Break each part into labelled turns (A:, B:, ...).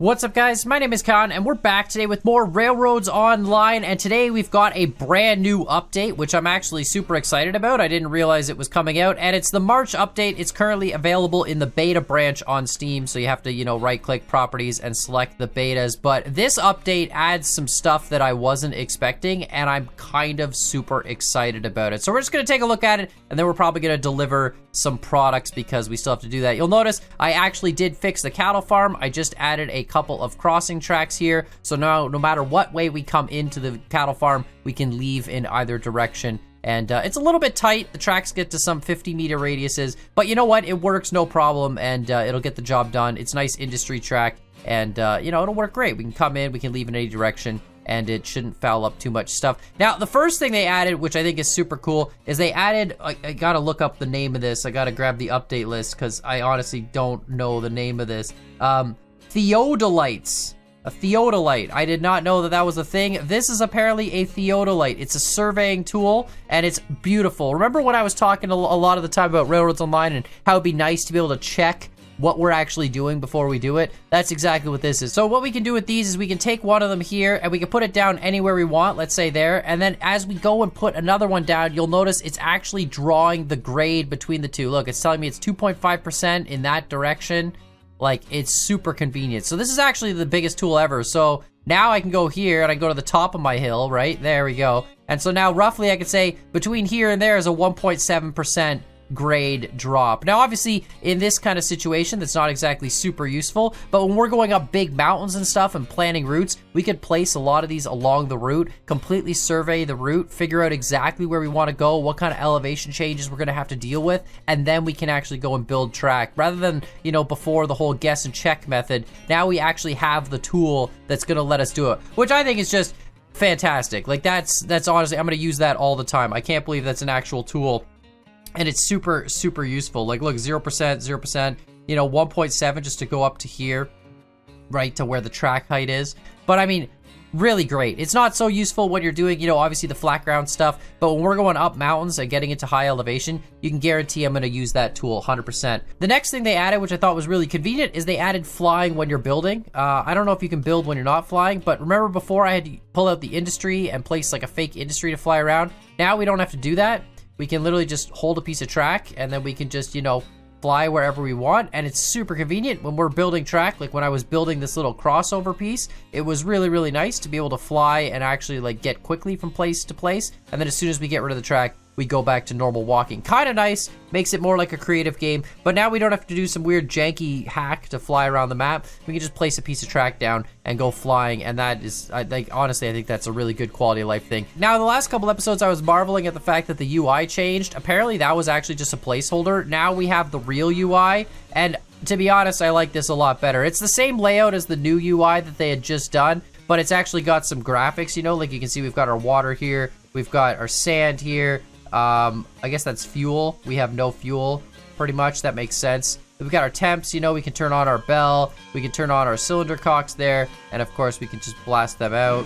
A: What's up, guys? My name is Khan, and we're back today with more Railroads Online, and today we've got a brand new update, which I'm actually super excited about. I didn't realize it was coming out, and it's the March update. It's currently available in the beta branch on Steam, so you have to, right-click properties and select the betas, but this update adds some stuff that I wasn't expecting, and I'm kind of super excited about it. So we're just going to take a look at it, and then we're probably going to deliver some products because we still have to do that. You'll notice I actually did fix the cattle farm. I just added a couple of crossing tracks here, so now no matter what way we come into the cattle farm, we can leave in either direction. And it's a little bit tight. The tracks get to some 50-meter radiuses, but you know what? It works no problem, and it'll get the job done. It's a nice industry track, and it'll work great. We can come in, we can leave in any direction, and it shouldn't foul up too much stuff. Now, the first thing they added, which I think is super cool, is they added, I gotta look up the name of this. I gotta grab the update list, because I honestly don't know the name of this. Theodolites. A theodolite. I did not know that that was a thing. This is apparently a theodolite. It's a surveying tool, and it's beautiful. Remember when I was talking a lot of the time about Railroads Online and how it'd be nice to be able to check what we're actually doing before we do it? That's exactly what this is. So what we can do with these is we can take one of them here and we can put it down anywhere we want, let's say there, and then as we go and put another one down, you'll notice it's actually drawing the grade between the two. Look, it's telling me it's 2.5% in that direction. Like, it's super convenient. So this is actually the biggest tool ever. So now I can go here and I go to the top of my hill, right? There we go. And so now roughly I could say between here and there is a 1.7% grade drop. Now, obviously, in this kind of situation, that's not exactly super useful, but when we're going up big mountains and stuff and planning routes, we could place a lot of these along the route, completely survey the route, figure out exactly where we want to go, what kind of elevation changes we're going to have to deal with, and then we can actually go and build track. Rather than, before the whole guess and check method, now we actually have the tool that's going to let us do it, which I think is just fantastic. Like, that's honestly, I'm going to use that all the time. I can't believe that's an actual tool. And it's super, super useful. Like, look, 0%, 0%, 1.7 just to go up to here, right, to where the track height is. But, I mean, really great. It's not so useful when you're doing, obviously the flat ground stuff, but when we're going up mountains and getting into high elevation, you can guarantee I'm going to use that tool 100%. The next thing they added, which I thought was really convenient, is they added flying when you're building. I don't know if you can build when you're not flying, but remember before I had to pull out the industry and place like a fake industry to fly around? Now we don't have to do that. We can literally just hold a piece of track and then we can just, fly wherever we want. And it's super convenient when we're building track. Like when I was building this little crossover piece, it was really, really nice to be able to fly and actually like get quickly from place to place. And then as soon as we get rid of the track, we go back to normal walking. Kind of nice, makes it more like a creative game, but now we don't have to do some weird janky hack to fly around the map. We can just place a piece of track down and go flying, and that is, honestly, I think that's a really good quality of life thing. Now, in the last couple episodes, I was marveling at the fact that the UI changed. Apparently, that was actually just a placeholder. Now we have the real UI, and to be honest, I like this a lot better. It's the same layout as the new UI that they had just done, but it's actually got some graphics, like you can see we've got our water here, we've got our sand here, I guess that's fuel. We have no fuel, pretty much. That makes sense. We've got our temps, we can turn on our bell, we can turn on our cylinder cocks there, and of course we can just blast them out,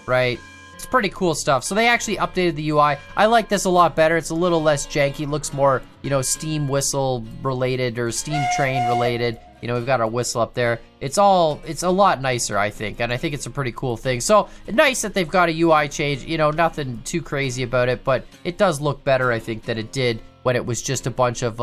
A: right? It's pretty cool stuff. So they actually updated the UI. I like this a lot better. It's a little less janky, looks more, steam whistle related or steam train related. We've got our whistle up there. It's a lot nicer, I think, and I think it's a pretty cool thing. So, nice that they've got a UI change, nothing too crazy about it, but it does look better, I think, than it did when it was just a bunch of,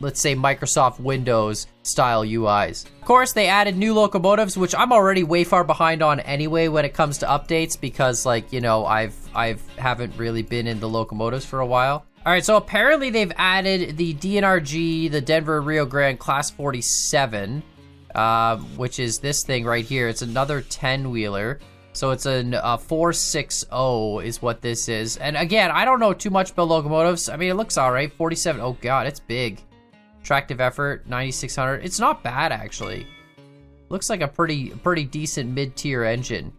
A: let's say, Microsoft Windows style UIs. Of course, they added new locomotives, which I'm already way far behind on anyway when it comes to updates, because, I haven't really been in the locomotives for a while. All right, so apparently they've added the DNRG, the Denver Rio Grande Class 47, which is this thing right here. It's another 10-wheeler. So it's a 460 is what this is. And again, I don't know too much about locomotives. I mean, it looks all right. 47. Oh, God, it's big. Tractive effort, 9,600. It's not bad, actually. Looks like a pretty decent mid-tier engine.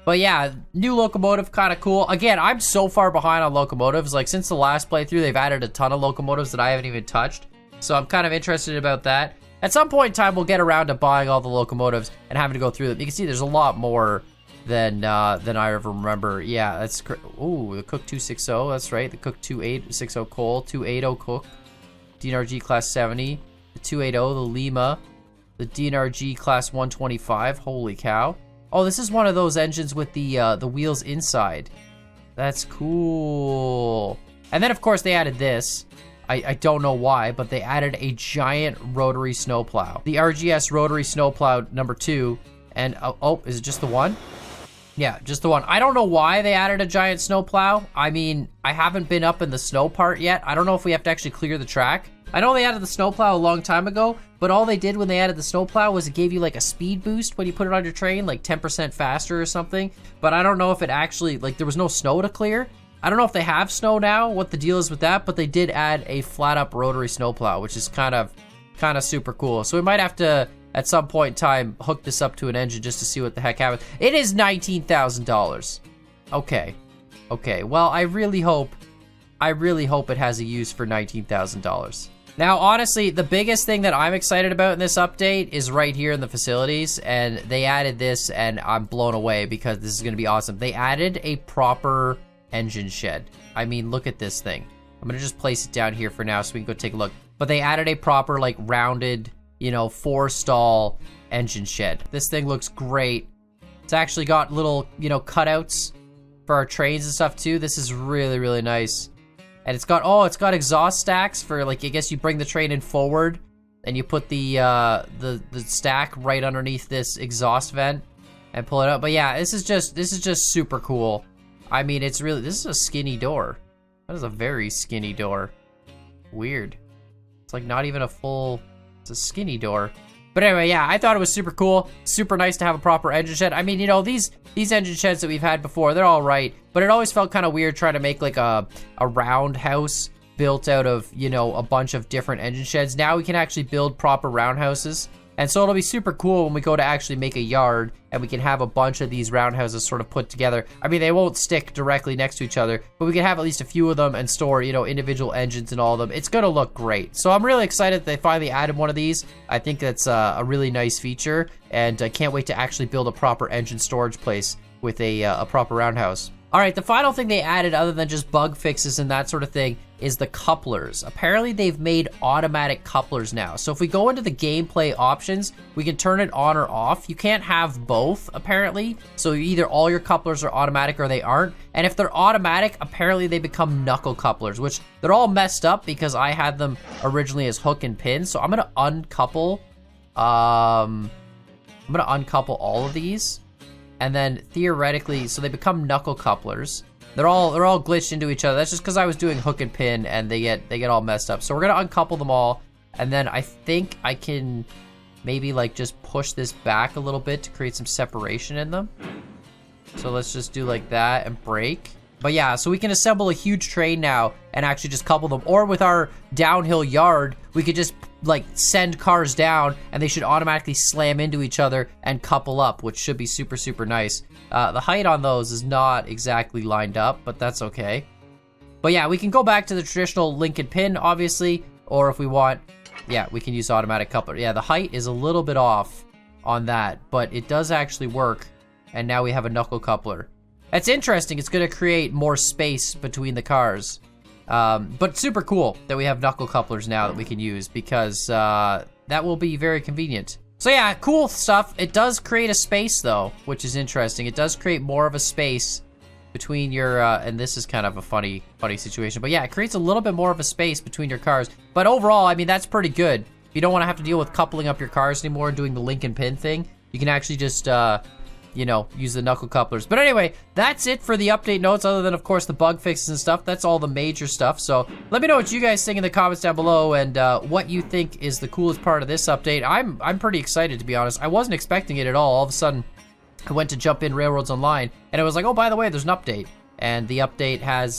A: But yeah, new locomotive, kind of cool. Again, I'm so far behind on locomotives. Like, since the last playthrough, they've added a ton of locomotives that I haven't even touched. So I'm kind of interested about that. At some point in time, we'll get around to buying all the locomotives and having to go through them. You can see there's a lot more than I ever remember. Yeah, that's ooh, the Cook 260, that's right. The Cook 2860 Coal, 280 Cook, DNRG Class 70, the 280, the Lima, The DNRG Class 125. Holy cow. Oh, this is one of those engines with the wheels inside. That's cool. And then, of course, they added this. I don't know why, but they added a giant rotary snowplow. The RGS rotary snowplow number 2. And, oh, is it just the one? Yeah, just the one. I don't know why they added a giant snowplow. I mean, I haven't been up in the snow part yet. I don't know if we have to actually clear the track. I know they added the snowplow a long time ago, but all they did when they added the snowplow was it gave you like a speed boost when you put it on your train, like 10% faster or something. But I don't know if it actually, like, there was no snow to clear. I don't know if they have snow now, what the deal is with that, but they did add a flat up rotary snowplow, which is kind of super cool. So we might have to, at some point in time, hook this up to an engine just to see what the heck happens. It is $19,000. Okay, well, I really hope it has a use for $19,000. Now, honestly, the biggest thing that I'm excited about in this update is right here in the facilities, and they added this, and I'm blown away because this is going to be awesome. They added a proper engine shed. I mean, look at this thing. I'm going to just place it down here for now so we can go take a look. But they added a proper, like, rounded, you know, 4-stall engine shed. This thing looks great. It's actually got little, you know, cutouts for our trains and stuff, too. This is really, really nice. And it's got exhaust stacks for, like, I guess you bring the train in forward and you put the stack right underneath this exhaust vent and pull it up. But yeah, this is just super cool. I mean, this is a skinny door. That is a very skinny door. Weird. It's like not even it's a skinny door. But anyway, yeah, I thought it was super cool. Super nice to have a proper engine shed. I mean, you know, these engine sheds that we've had before, they're all right. But it always felt kind of weird trying to make like a roundhouse built out of, you know, a bunch of different engine sheds. Now we can actually build proper roundhouses. And so it'll be super cool when we go to actually make a yard and we can have a bunch of these roundhouses sort of put together. I mean, they won't stick directly next to each other, but we can have at least a few of them and store, you know, individual engines and all of them. It's gonna look great. So I'm really excited that they finally added one of these. I think that's a really nice feature, and I can't wait to actually build a proper engine storage place with a proper roundhouse. All right, the final thing they added, other than just bug fixes and that sort of thing, is the couplers. Apparently, they've made automatic couplers now. So if we go into the gameplay options, we can turn it on or off. You can't have both, apparently. So either all your couplers are automatic or they aren't. And if they're automatic, apparently they become knuckle couplers, which they're all messed up because I had them originally as hook and pin. So I'm gonna uncouple. I'm gonna uncouple all of these. And then theoretically, so they become knuckle couplers. They're all glitched into each other. That's just because I was doing hook and pin and they get all messed up. So we're gonna uncouple them all, and then I think I can maybe like just push this back a little bit to create some separation in them. So let's just do like that and break. But yeah, so we can assemble a huge train now and actually just couple them. Or with our downhill yard, we could just like send cars down and they should automatically slam into each other and couple up, which should be super, super nice. The height on those is not exactly lined up, but that's okay. But yeah, we can go back to the traditional link and pin, obviously, or if we want, yeah, we can use automatic coupler. Yeah, the height is a little bit off on that, but it does actually work. And now we have a knuckle coupler. That's interesting. It's going to create more space between the cars. But super cool that we have knuckle couplers now that we can use, because that will be very convenient. So yeah, cool stuff. It does create a space though, which is interesting. It does create more of a space between your, and this is kind of a funny situation, but yeah, it creates a little bit more of a space between your cars. But overall, I mean, that's pretty good. If you don't want to have to deal with coupling up your cars anymore and doing the link and pin thing, you can actually just, you know, use the knuckle couplers. But anyway, that's it for the update notes, other than, of course, the bug fixes and stuff. That's all the major stuff. So let me know what you guys think in the comments down below, and what you think is the coolest part of this update. I'm pretty excited, to be honest. I wasn't expecting it at all. All of a sudden, I went to jump in Railroads Online, and it was like, oh, by the way, there's an update. And the update has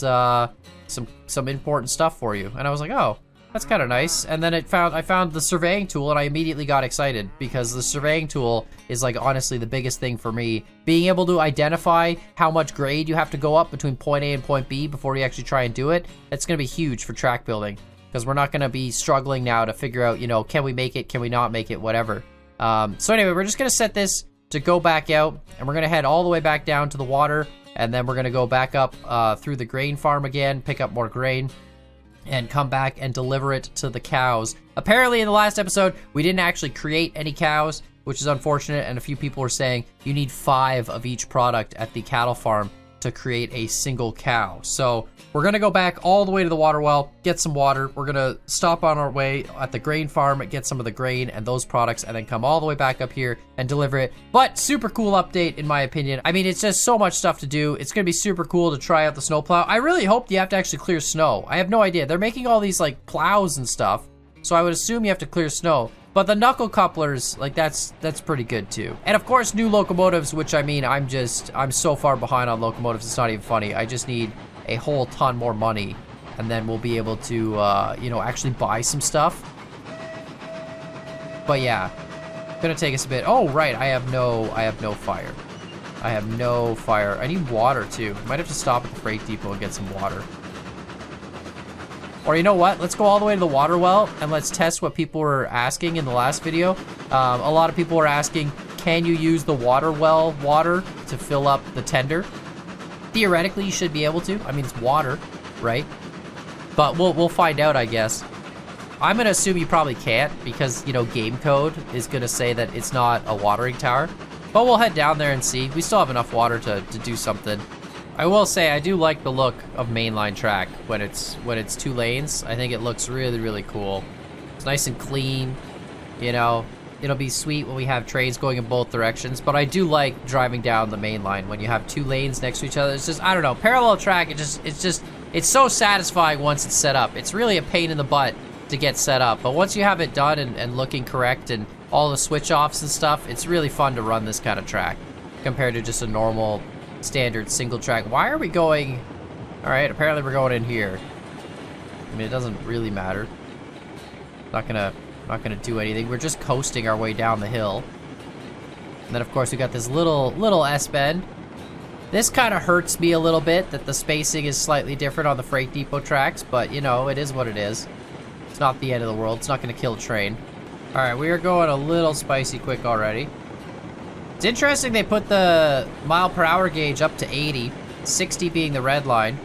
A: some important stuff for you. And I was like, oh, that's kind of nice. And then I found the surveying tool, and I immediately got excited, because the surveying tool is like honestly the biggest thing for me. Being able to identify how much grade you have to go up between point A and point B before you actually try and do it, that's going to be huge for track building, because we're not going to be struggling now to figure out, you know, can we make it, can we not make it, whatever. So anyway, we're just going to set this to go back out, and we're going to head all the way back down to the water, and then we're going to go back up through the grain farm again, pick up more grain. and come back and deliver it to the cows. Apparently in the last episode, we didn't actually create any cows, which is unfortunate, and a few people were saying you need 5 of each product at the cattle farm to create a single cow. So we're gonna go back all the way to the water well, get some water. We're gonna stop on our way at the grain farm, get some of the grain and those products, and then come all the way back up here and deliver it. But super cool update in my opinion. I mean, it's just so much stuff to do. It's gonna be super cool to try out the snowplow. I really hope you have to actually clear snow. I have no idea. They're making all these like plows and stuff, so I would assume you have to clear snow. But the knuckle couplers, like that's pretty good too. And of course, new locomotives, which I mean, I'm so far behind on locomotives, it's not even funny. I just need a whole ton more money, and then we'll be able to, you know, actually buy some stuff. But yeah, gonna take us a bit. Oh, right, I have no fire. I have no fire. I need water too. Might have to stop at the freight depot and get some water. Or you know what? Let's go all the way to the water well and let's test what people were asking in the last video. A lot of people were asking, can you use the water well water to fill up the tender? Theoretically, you should be able to. I mean, it's water, right? But we'll find out, I guess. I'm gonna assume you probably can't because, you know, game code is gonna say that it's not a watering tower. But we'll head down there and see. We still have enough water to do something. I will say I do like the look of mainline track when it's 2 lanes. I think it looks really, really cool. It's nice and clean, you know. It'll be sweet when we have trains going in both directions, but I do like driving down the main line when you have 2 lanes next to each other. It's just, I don't know, parallel track, it's so satisfying once it's set up. It's really a pain in the butt to get set up, but once you have it done and looking correct and all the switch offs and stuff, it's really fun to run this kind of track compared to just a normal standard single track. Why are we going? All right, apparently we're going in here. I mean, it doesn't really matter. Not gonna do anything. We're just coasting our way down the hill. And then of course we got this little S-bend. This kind of hurts me a little bit that the spacing is slightly different on the freight depot tracks, but you know, it is what it is. It's not the end of the world. It's not gonna kill a train. All right, we are going a little spicy quick already. It's interesting they put the mile per hour gauge up to 80, 60 being the red line.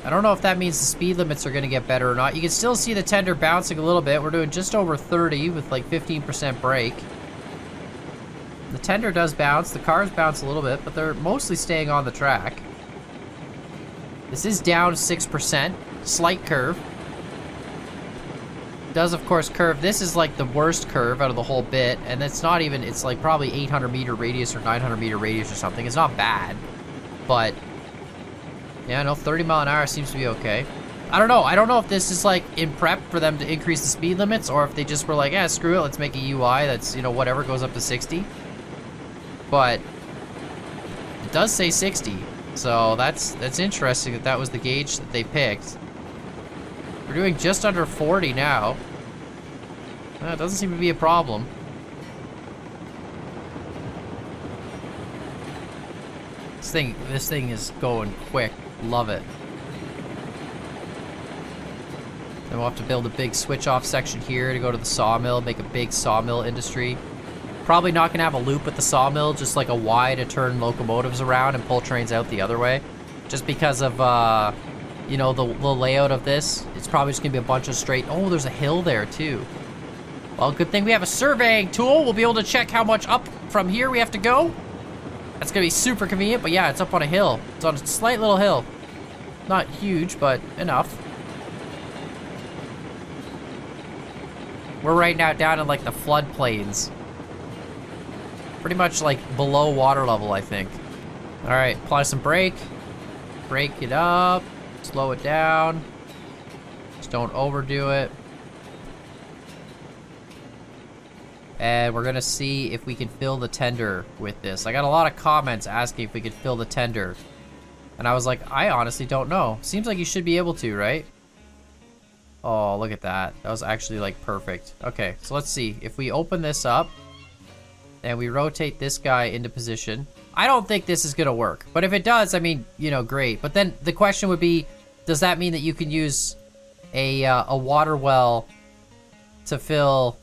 A: I don't know if that means the speed limits are going to get better or not. You can still see the tender bouncing a little bit. We're doing just over 30 with like 15% brake. The tender does bounce. The cars bounce a little bit, but they're mostly staying on the track. This is down 6%. Slight curve. Does of course curve. This is like the worst curve out of the whole bit, and it's not even, it's like probably 800 meter radius or 900 meter radius or something. It's not bad, but yeah, no, 30 mile an hour seems to be okay. I don't know if this is like in prep for them to increase the speed limits, or if they just were like, yeah, screw it, let's make a UI that's, you know, whatever, goes up to 60. But it does say 60, so that's interesting that was the gauge that they picked. We're doing just under 40 now. It doesn't seem to be a problem. This thing is going quick. Love it. Then we'll have to build a big switch off section here to go to the sawmill, make a big sawmill industry. Probably not gonna have a loop at the sawmill, just like a Y to turn locomotives around and pull trains out the other way. Just because of, you know, the layout of this. It's probably just gonna be a bunch of straight. Oh, there's a hill there too. Well, good thing we have a surveying tool. We'll be able to check how much up from here we have to go. That's gonna be super convenient, but yeah, it's up on a hill. It's on a slight little hill. Not huge, but enough. We're right now down in like the floodplains. Pretty much like below water level, I think. All right, apply some brake. Brake it up. Slow it down. Just don't overdo it. And we're gonna see if we can fill the tender with this. I got a lot of comments asking if we could fill the tender. And I was like, I honestly don't know. Seems like you should be able to, right? Oh, look at that. That was actually like perfect. Okay, so let's see. If we open this up and we rotate this guy into position, I don't think this is gonna work. But if it does, I mean, you know, great. But then the question would be, does that mean that you can use a water well to fill?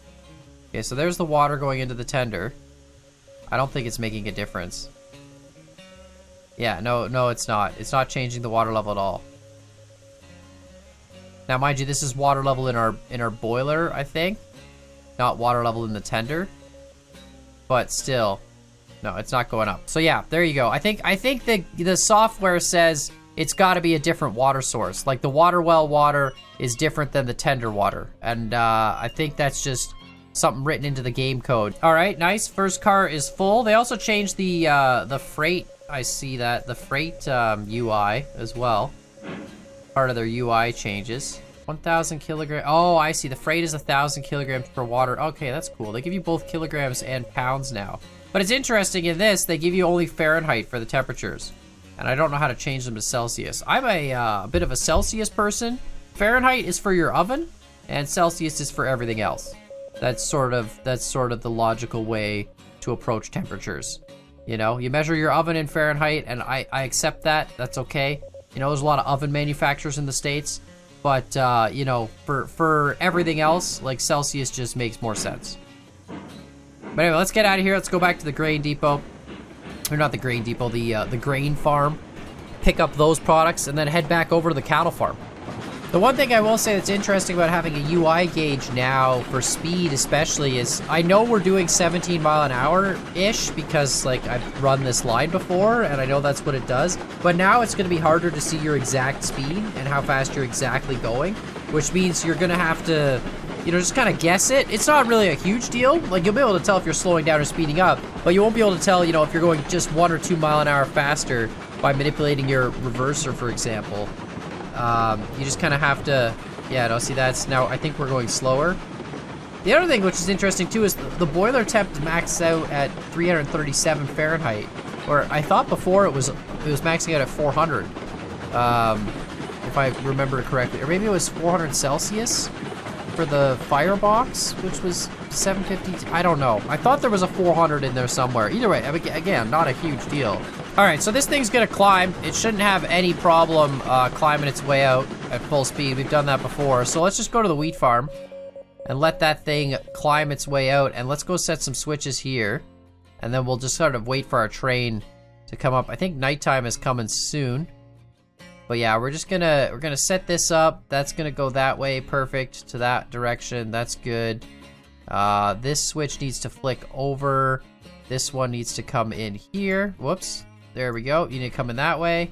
A: Okay, so there's the water going into the tender. I don't think it's making a difference. Yeah, no, it's not. It's not changing the water level at all. Now, mind you, this is water level in our boiler, I think. Not water level in the tender. But still, no, it's not going up. So yeah, there you go. I think the software says it's got to be a different water source. Like the water well water is different than the tender water. And I think that's just something written into the game code. All right, nice. First car is full. They also changed the freight. I see that the freight UI as well. Part of their UI changes. 1,000 kilograms. Oh, I see. The freight is 1,000 kilograms per water. Okay, that's cool. They give you both kilograms and pounds now. But it's interesting in this, they give you only Fahrenheit for the temperatures. And I don't know how to change them to Celsius. I'm a bit of a Celsius person. Fahrenheit is for your oven, and Celsius is for everything else. That's sort of the logical way to approach temperatures. You know, you measure your oven in Fahrenheit, and I accept that. That's okay. You know, there's a lot of oven manufacturers in the States, but you know, for everything else, like Celsius just makes more sense. But anyway, let's get out of here. Let's go back to the grain depot, or not the grain depot, the grain farm. Pick up those products, and then head back over to the cattle farm. The one thing I will say that's interesting about having a UI gauge now, for speed especially, is I know we're doing 17 mile an hour-ish because, like, I've run this line before, and I know that's what it does. But now it's going to be harder to see your exact speed and how fast you're exactly going, which means you're going to have to, you know, just kind of guess it. It's not really a huge deal. Like, you'll be able to tell if you're slowing down or speeding up, but you won't be able to tell, you know, if you're going just 1 or 2 mile an hour faster by manipulating your reverser, for example. You just kind of have to, yeah, no, see, that's, now I think we're going slower. The other thing which is interesting too is the boiler temp maxed out at 337 Fahrenheit, or I thought before it was maxing out at 400, if I remember correctly, or maybe it was 400 Celsius for the firebox, which was 750. I don't know. I thought there was a 400 in there somewhere. Either way, again, not a huge deal. All right, so this thing's gonna climb. It shouldn't have any problem climbing its way out at full speed. We've done that before. So let's just go to the wheat farm and let that thing climb its way out. And let's go set some switches here. And then we'll just sort of wait for our train to come up. I think nighttime is coming soon. But yeah, we're gonna set this up. That's gonna go that way, perfect, to that direction. That's good. This switch needs to flick over. This one needs to come in here. Whoops. There we go. You need to come in that way.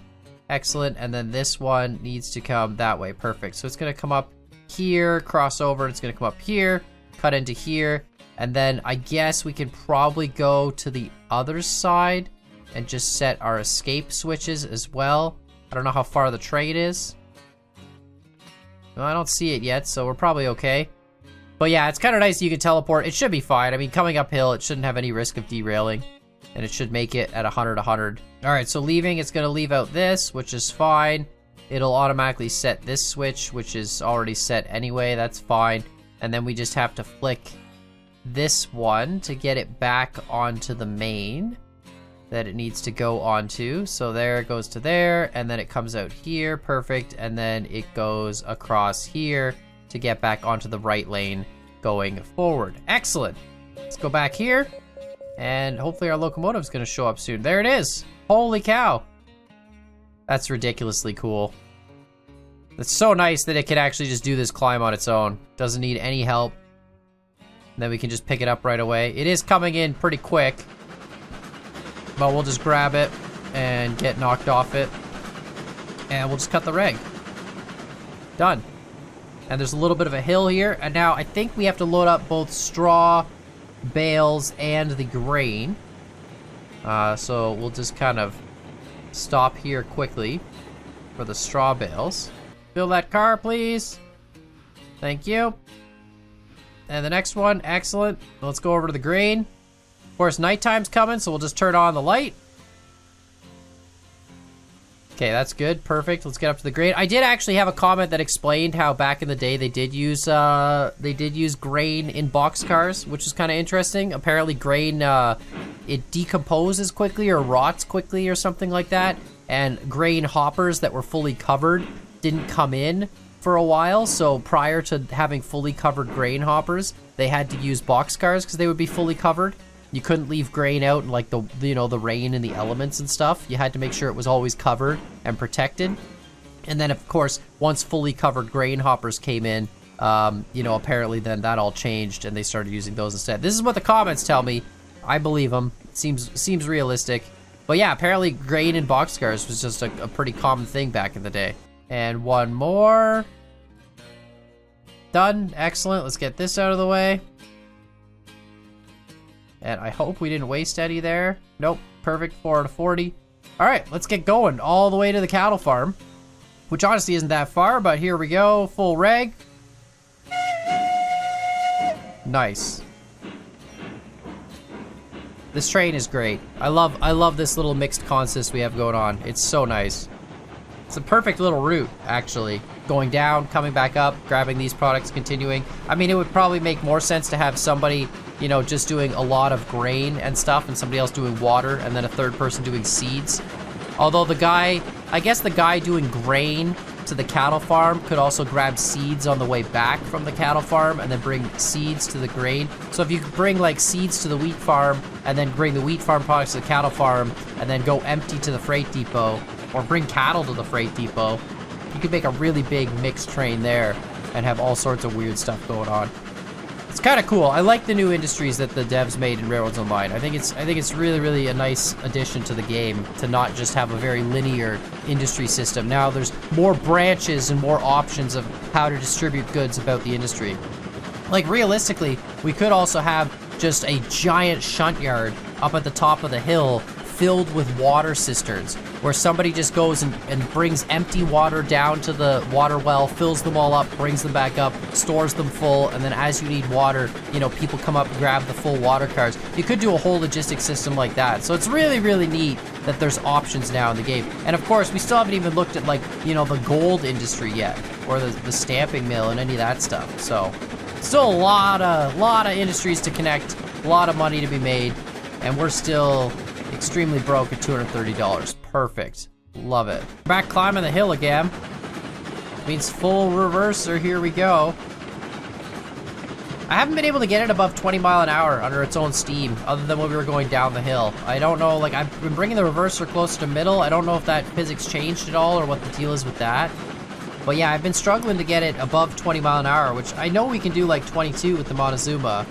A: Excellent. And then this one needs to come that way. Perfect. So it's going to come up here, cross over. It's going to come up here, cut into here. And then I guess we can probably go to the other side and just set our escape switches as well. I don't know how far the train is. No, I don't see it yet, so we're probably okay. But yeah, it's kind of nice you can teleport. It should be fine. I mean, coming uphill, it shouldn't have any risk of derailing. And it should make it at 100, 100. All right, so leaving, it's going to leave out this, which is fine. It'll automatically set this switch, which is already set anyway. That's fine. And then we just have to flick this one to get it back onto the main that it needs to go onto. So there it goes to there, and then it comes out here. Perfect. And then it goes across here to get back onto the right lane going forward. Excellent. Let's go back here. And hopefully our locomotive's going to show up soon. There it is. Holy cow. That's ridiculously cool. It's so nice that it can actually just do this climb on its own. Doesn't need any help. And then we can just pick it up right away. It is coming in pretty quick. But we'll just grab it and get knocked off it. And we'll just cut the reg. Done. And there's a little bit of a hill here. And now I think we have to load up both straw, bales, and the grain. So we'll just kind of stop here quickly for the straw bales. Fill that car, please. Thank you. And the next one, excellent. Let's go over to the grain. Of course, nighttime's coming, so we'll just turn on the light. Okay, that's good. Perfect. Let's get up to the grain. I did actually have a comment that explained how back in the day they did use grain in boxcars, which is kind of interesting. Apparently, grain it decomposes quickly or rots quickly or something like that, and grain hoppers that were fully covered didn't come in for a while. So prior to having fully covered grain hoppers, they had to use boxcars because they would be fully covered. You couldn't leave grain out in like the rain and the elements and stuff. You had to make sure it was always covered and protected. And then, of course, once fully covered grain hoppers came in, you know, apparently then that all changed and they started using those instead. This is what the comments tell me. I believe them. It seems realistic. But yeah, apparently grain in boxcars was just a pretty common thing back in the day. And one more. Done. Excellent. Let's get this out of the way. And I hope we didn't waste any there. Nope. Perfect. 4 out of 40. All right, let's get going all the way to the cattle farm, which honestly isn't that far, but here we go. Full reg. Nice. This train is great. I love this little mixed consist we have going on. It's so nice. It's a perfect little route, actually. Going down, coming back up, grabbing these products, continuing. I mean, it would probably make more sense to have somebody, you know, just doing a lot of grain and stuff, and somebody else doing water, and then a third person doing seeds. Although I guess the guy doing grain to the cattle farm could also grab seeds on the way back from the cattle farm and then bring seeds to the grain. So if you could bring like seeds to the wheat farm and then bring the wheat farm products to the cattle farm and then go empty to the freight depot, or bring cattle to the freight depot, you could make a really big mixed train there and have all sorts of weird stuff going on. It's kind of cool. I like the new industries that the devs made in Railroads Online. I think it's really a nice addition to the game to not just have a very linear industry system. Now there's more branches and more options of how to distribute goods about the industry. Like realistically, we could also have just a giant shunt yard up at the top of the hill filled with water cisterns, where somebody just goes and brings empty water down to the water well, fills them all up, brings them back up, stores them full, and then as you need water, you know, people come up and grab the full water cars. You could do a whole logistics system like that. So it's really neat that there's options now in the game. And of course, we still haven't even looked at, like, you know, the gold industry yet, or the stamping mill and any of that stuff. So still a lot of industries to connect, a lot of money to be made, and we're still extremely broke at $230. Perfect. Love it. Back climbing the hill again. Means full reverser. Here we go. I haven't been able to get it above 20 mile an hour under its own steam, other than when we were going down the hill. I don't know, like, I've been bringing the reverser closer to middle. I don't know if that physics changed at all or what the deal is with that. But yeah, I've been struggling to get it above 20 mile an hour, which I know we can do like 22 with the Montezuma.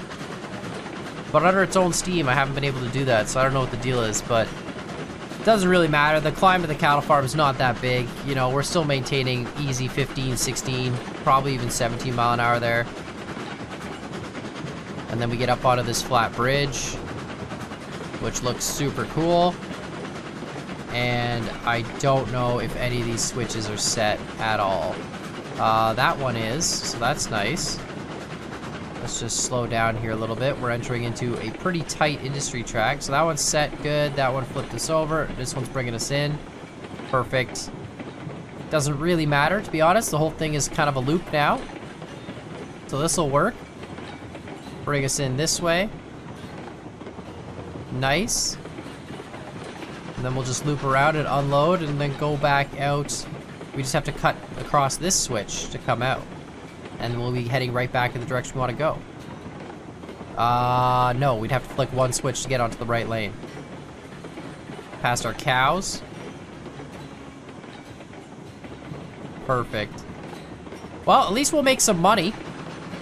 A: But under its own steam, I haven't been able to do that, so I don't know what the deal is, but it doesn't really matter. The climb to the cattle farm is not that big. You know, we're still maintaining easy 15, 16, probably even 17 mile an hour there. And then we get up onto this flat bridge, which looks super cool. And I don't know if any of these switches are set at all. That one is, so that's nice. Let's just slow down here a little bit. We're entering into a pretty tight industry track. So that one's set good. That one flipped us over. This one's bringing us in. Perfect. Doesn't really matter, to be honest. The whole thing is kind of a loop now. So this will work. Bring us in this way. Nice. And then we'll just loop around and unload and then go back out. We just have to cut across this switch to come out. And we'll be heading right back in the direction we want to go. No, we'd have to flick one switch to get onto the right lane. Past our cows. Perfect. Well, at least we'll make some money.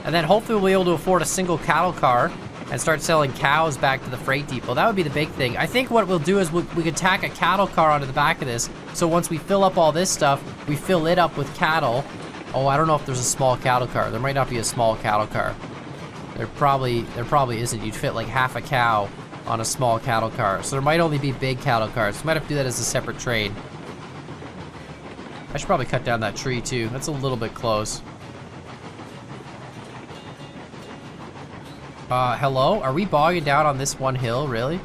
A: And then hopefully we'll be able to afford a single cattle car and start selling cows back to the freight depot. That would be the big thing. I think what we'll do is we could tack a cattle car onto the back of this. So once we fill up all this stuff, we fill it up with cattle. Oh, I don't know if there's a small cattle car. There might not be a small cattle car. There probably isn't. You'd fit like half a cow on a small cattle car. So there might only be big cattle cars. We might have to do that as a separate train. I should probably cut down that tree too. That's a little bit close. Hello? Are we bogging down on this one hill, really?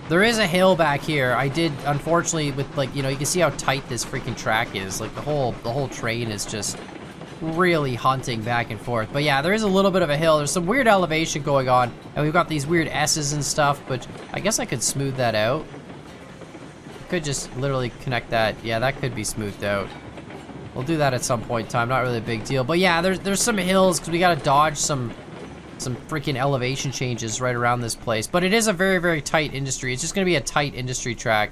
A: There is a hill back here. I did, unfortunately, with, like, you know, you can see how tight this freaking track is. Like, the whole train is just really hunting back and forth. But yeah, there is a little bit of a hill. There's some weird elevation going on, and we've got these weird S's and stuff, but I guess I could smooth that out. Could just literally connect that. Yeah, that could be smoothed out. We'll do that at some point in time. Not really a big deal. But yeah, there's some hills, because we gotta dodge some freaking elevation changes right around this place. But it is a very tight industry. It's just gonna be a tight industry track,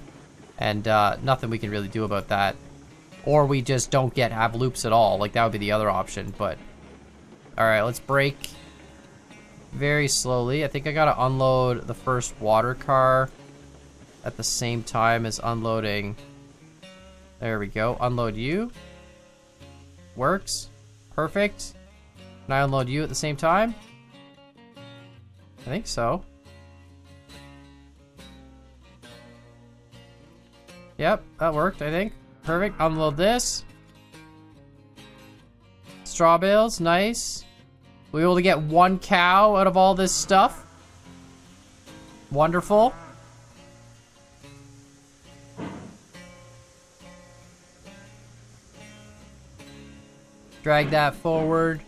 A: and nothing we can really do about that. Or we just don't have loops at all. Like, that would be the other option, but... Alright, let's brake very slowly. I think I gotta unload the first water car at the same time as unloading... There we go. Unload you. Works. Perfect. Can I unload you at the same time? I think so. Yep, that worked, I think. Perfect. Unload this. Straw bales, nice. We were able to get 1 cow out of all this stuff. Wonderful. Drag that forward.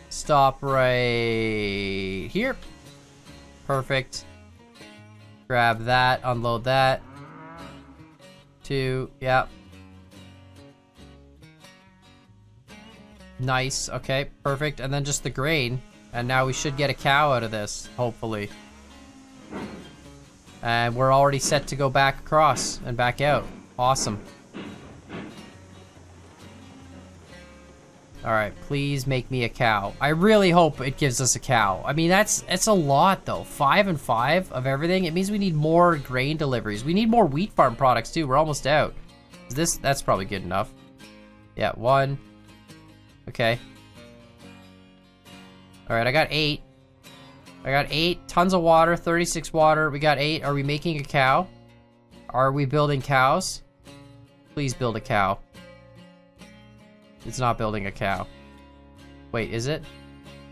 A: Stop right here. Perfect. Grab that, unload that. 2, yep. Nice, okay, perfect. And then just the grain. And now we should get a cow out of this, hopefully. And we're already set to go back across and back out. Awesome. Alright, please make me a cow. I really hope it gives us a cow. I mean, it's a lot, though. 5 and 5 of everything. It means we need more grain deliveries. We need more wheat farm products, too. We're almost out. That's probably good enough. Yeah, 1. Okay. Alright, I got 8. I got 8. Tons of water. 36 water. We got 8. Are we making a cow? Are we building cows? Please build a cow. It's not building a cow. Wait, is it?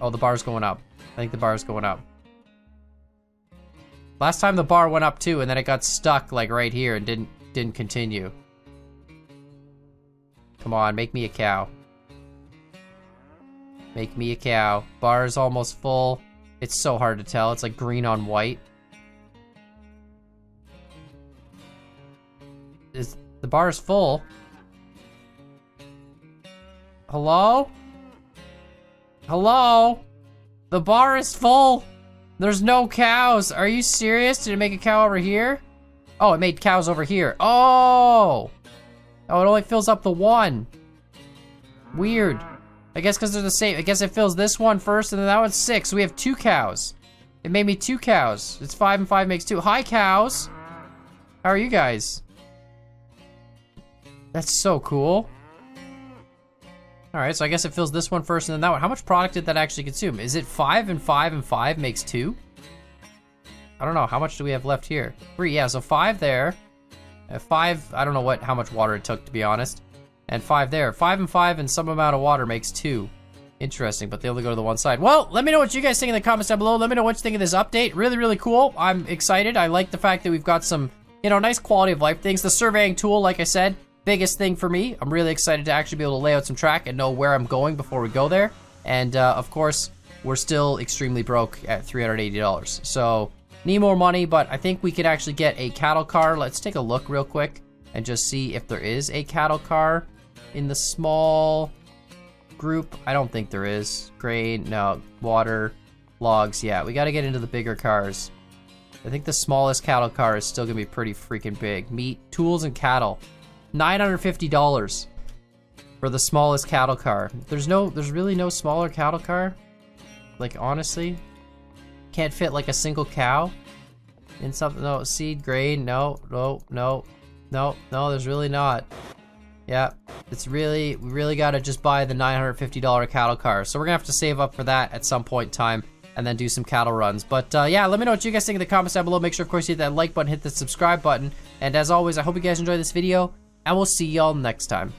A: Oh, the bar's going up. I think the bar's going up. Last time the bar went up too, and then it got stuck like right here and didn't continue. Come on, make me a cow. Make me a cow. Bar is almost full. It's so hard to tell. It's like green on white. The bar is full. Hello? Hello? The bar is full. There's no cows. Are you serious? Did it make a cow over here? Oh, it made cows over here. Oh! Oh, it only fills up the 1. Weird. I guess because they're the same. I guess it fills this one first and then that one's 6. So we have 2 cows. It made me 2 cows. It's 5 and 5 makes 2. Hi, cows. How are you guys? That's so cool. Alright, so I guess it fills this one first and then that one. How much product did that actually consume? Is it 5 and 5 and 5 makes 2? I don't know. How much do we have left here? 3, yeah, so 5 there. 5, I don't know how much water it took, to be honest. And 5 there. 5 and 5 and some amount of water makes 2. Interesting, but they only go to the one side. Well, let me know what you guys think in the comments down below. Let me know what you think of this update. Really, really cool. I'm excited. I like the fact that we've got some, nice quality of life things. The surveying tool, like I said, biggest thing for me. I'm really excited to actually be able to lay out some track and know where I'm going before we go there. And of course, we're still extremely broke at $380. So need more money, but I think we could actually get a cattle car. Let's take a look real quick and just see if there is a cattle car in the small group. I don't think there is. Grain, no. Water, logs, yeah. We got to get into the bigger cars. I think the smallest cattle car is still gonna be pretty freaking big. Meat, tools, and cattle. $950 for the smallest cattle car. There's really no smaller cattle car. Like, honestly, can't fit like a single cow in something. No, seed, grain, no, there's really not. Yeah, we really gotta just buy the $950 cattle car. So we're gonna have to save up for that at some point in time and then do some cattle runs. But yeah, let me know what you guys think in the comments down below. Make sure, of course, you hit that like button, hit the subscribe button. And as always, I hope you guys enjoyed this video, and we'll see y'all next time.